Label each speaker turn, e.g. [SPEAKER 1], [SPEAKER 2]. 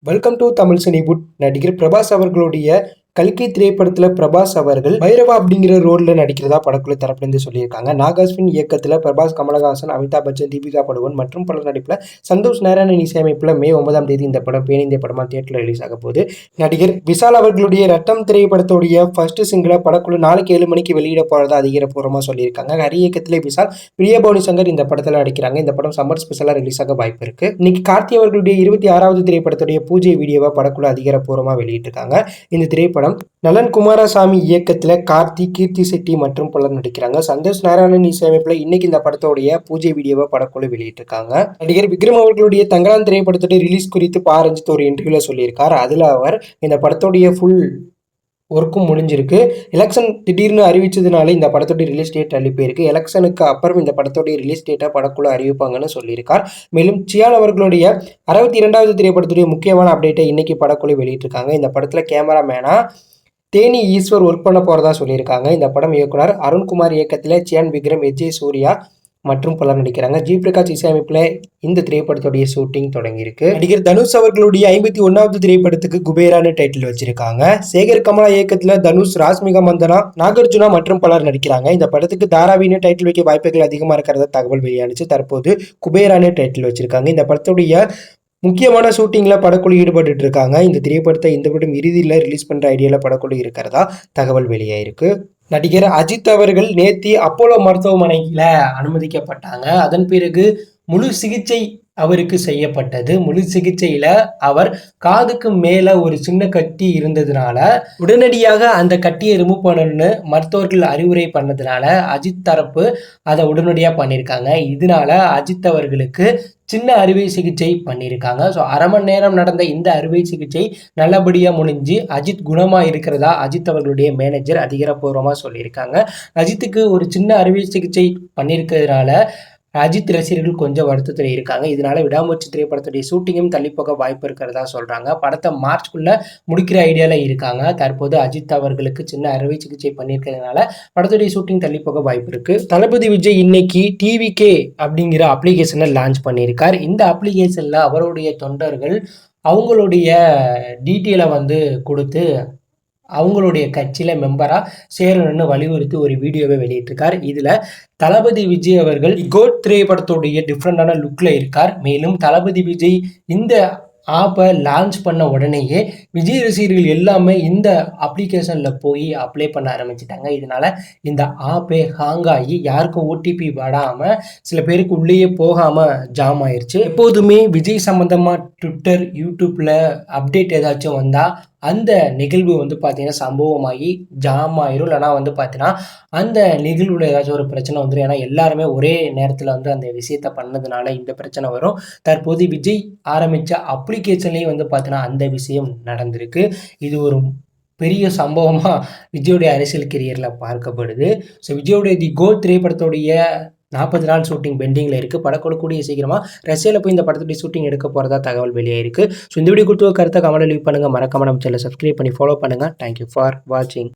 [SPEAKER 1] Welcome to Tamil Cinewood. நடிகர் பிரபாஸ் அவர்களுடைய கல்கி திரைப்படத்துல பிரபாஸ் அவர்கள் பைரவா அப்படிங்கிற ரோல்ல நடிக்கிறதா படக்குழு தரப்புலேருந்து சொல்லியிருக்காங்க. நாகாஸ்வின் இயக்கத்துல பிரபாஸ், கமலஹாசன், அமிதாப் பச்சன், தீபிகா படுகோன் மற்றும் பலர் நடிப்புல சந்தோஷ் நாராயணன் இசையமைப்புல மே 9 இந்த படம் பேனிந்திய படமா தியேட்டர்ல ரிலீஸ் ஆக போகுது. நடிகர் விஷால் அவர்களுடைய ரத்தம் திரைப்படத்துடைய ஃபர்ஸ்ட் சிங்கிளை படக்குழு நாளைக்கு 7 மணிக்கு வெளியிட போறதா அதிகாரப்பூர்வமா சொல்லியிருக்காங்க. ஹரி இயக்கத்திலே விஷால், பிரியபவானி சங்கர் இந்த படத்துல நடிக்கிறாங்க. இந்த படம் சம்மர் ஸ்பெஷலா ரிலீஸ் ஆக வாய்ப்பு இருக்கு. இன்னைக்கு கார்த்தி அவர்களுடைய 26வது திரைப்படத்துடைய பூஜை வீடியோவை படக்குழு அதிகாரப்பூர்வமா வெளியிட்டிருக்காங்க. இந்த திரைப்படம் நலன் குமாரசாமி இயக்கத்துல கார்த்தி, கீர்த்தி செட்டி மற்றும் பலர் நடிக்கிறாங்க. சந்தோஷ் நாராயணன் இசையமைப்புல இன்னைக்கு இந்த படத்தோடைய பூஜை வீடியோவை படக்குழு வெளியிட்டிருக்காங்க. நடிகர் விக்ரம் அவர்களுடைய தங்கலான் திரைப்படத்தோட ரிலீஸ் குறித்து ரஞ்சித் ஒரு இன்டர்வியூல சொல்லியிருக்கார். அதுல அவர் இந்த படத்தோடைய ஃபுல் ஒர்க்கும் முடிஞ்சிருக்கு. எலெக்ஷன் திடீர்னு அறிவிச்சதுனால இந்த படத்தோட ரிலீஸ் டேட் தள்ளி போயிருக்கு. எலெக்ஷனுக்கு அப்புறம் இந்த படத்தோடைய ரிலீஸ் டேட்டை படக்குழு அறிவிப்பாங்கன்னு சொல்லியிருக்கார். மேலும் சியான் அவர்களுடைய 62வது திரைப்படத்துடைய முக்கியமான அப்டேட்டை இன்னைக்கு படக்குழு வெளியிட்டிருக்காங்க. இந்த படத்துல கேமராமேனா தேனி ஈஸ்வர் ஒர்க் பண்ண போறதா சொல்லியிருக்காங்க. இந்த படம் இயக்குனர் அருண்குமார் இயக்கத்தில் சியான் விக்ரம், விஜய் சூர்யா மற்றும் பலர் நடிக்கிறாங்க. ஜி பிரகாஷ் இசையமைப்புல இந்த திரைப்படத்துடைய ஷூட்டிங் தொடங்கியிருக்கு. நடிகர் தனுஷ் அவர்களுடைய 51வது திரைப்படத்துக்கு குபேரான்னு டைட்டில் வச்சிருக்காங்க. சேகர் கமலா இயக்கத்துல தனுஷ், ராஷ்மிகா மந்தனா, நாகார்ஜுனா மற்றும் பலர் நடிக்கிறாங்க. இந்த படத்துக்கு தாராவின்னு டைட்டில் வைக்க வாய்ப்புகள் அதிகமா இருக்கிறத தகவல் வெளியானுச்சு. தற்போது குபேரான்னு டைட்டில் வச்சிருக்காங்க. இந்த படத்துடைய முக்கியமான ஷூட்டிங்ல படக்குழு ஈடுபட்டு இருக்காங்க. இந்த திரைப்படத்தை இந்த படம் இறுதியில் ரிலீஸ் பண்ற ஐடியால படக்குழு இருக்கிறதா தகவல் வெளியாயிருக்கு. நடிகர் அஜித் அவர்கள் நேத்தி அப்போலோ மருத்துவமனையில அனுமதிக்கப்பட்டாங்க. அதன் பிறகு முழு சிகிச்சை அவருக்கு செய்யப்பட்டது. முழு சிகிச்சையில அவர் காதுக்கு மேல ஒரு சின்ன கட்டி இருந்ததுனால உடனடியாக அந்த கட்டியை ரிமூவ் பண்ணணும்னு மருத்துவர்கள் அறிவுரை பண்ணதுனால அஜித் தரப்பு அதை உடனடியாக பண்ணியிருக்காங்க. இதனால அஜித் அவர்களுக்கு சின்ன அறுவை சிகிச்சை பண்ணியிருக்காங்க. ஸோ அரை மணி நேரம் நடந்த இந்த அறுவை சிகிச்சை நல்லபடியாக முடிஞ்சு அஜித் குணமாக இருக்கிறதா அஜித் அவர்களுடைய மேனேஜர் அதிகாரப்பூர்வமாக சொல்லியிருக்காங்க. அஜித்துக்கு ஒரு சின்ன அறுவை சிகிச்சை பண்ணியிருக்கிறதுனால அஜித் ரசிகர்கள் கொஞ்சம் வருத்தத்தில் இருக்காங்க. இதனால விடாமுயற்சி திரைப்படத்துடைய ஷூட்டிங்கும் தள்ளி போக வாய்ப்பு இருக்கிறதா சொல்றாங்க. படத்தை மார்ச்குள்ள முடிக்கிற ஐடியால இருக்காங்க. தற்போது அஜித் அவர்களுக்கு சின்ன அறுவை சிகிச்சை பண்ணியிருக்கிறதுனால படத்துடைய ஷூட்டிங் தள்ளி போக வாய்ப்பு இருக்கு. தளபதி விஜய் இன்னைக்கு டிவிகே அப்படிங்கிற அப்ளிகேஷனை லான்ச் பண்ணியிருக்கார். இந்த அப்ளிகேஷன்ல அவருடைய தொண்டர்கள் அவங்களுடைய டீட்டெயிலை கொடுத்து அவங்களுடைய கட்சியில் மெம்பராக சேரணும்னு வலியுறுத்தி ஒரு வீடியோவை வெளியிட்டிருக்கார். இதில் தளபதி விஜய் அவர்கள் கோட் திரைப்படத்துடைய டிஃப்ரெண்டான லுக்கில் இருக்கார். மேலும் தளபதி விஜய் இந்த ஆப்பை லான்ச் பண்ண உடனேயே விஜய் ரசிகர்கள் எல்லாமே இந்த அப்ளிகேஷனில் போய் அப்ளை பண்ண ஆரம்பிச்சிட்டாங்க. இதனால இந்த ஆப்பே ஹாங் ஆகி யாருக்கும் ஓடிபி வராமல் சில பேருக்கு உள்ளேயே போகாமல் ஜாம் ஆயிடுச்சு. எப்போதுமே விஜய் சம்மந்தமாக ட்விட்டர், யூடியூப்பில் அப்டேட் ஏதாச்சும் வந்தால் அந்த நிகழ்வு பார்த்தீங்கன்னா சம்பவமாகி ஜாம் ஆயிரும். இல்லைனா பார்த்தீங்கன்னா அந்த நிகழ்வில் ஏதாச்சும் ஒரு பிரச்சனை வந்துடும். ஏன்னா எல்லாருமே ஒரே நேரத்தில் அந்த விஷயத்த பண்ணதுனால இந்த பிரச்சனை வரும். தற்போது விஜய் ஆரம்பித்த அப்ளிகேஷன்லேயும் பார்த்தீங்கன்னா அந்த விஷயம் நடந்திருக்கு. இது ஒரு பெரிய சம்பவமாக விஜயோடைய அரசியல் கெரியரில் பார்க்கப்படுது. ஸோ விஜயோடைய தி கோட் திரைப்படத்துடைய 40 நாள் ஷூட்டிங் பெண்டிங்கில் இருக்குது. படக்குழு கூடிய சீக்கிரமாக ரஷ்யாவில் போய் இந்த படத்துடைய ஷூட்டிங் எடுக்க போகிறதா தகவல் வெளியாயிருக்கு. ஸோ இந்த வீடியோ கொடுத்து கருத்தை கமெண்ட் லீவ் பண்ணுங்கள். மறக்காம நம்ம சேனலை சப்ஸ்கிரைப் பண்ணி ஃபாலோ பண்ணுங்கள். தேங்க்யூ ஃபார் வாட்சிங்.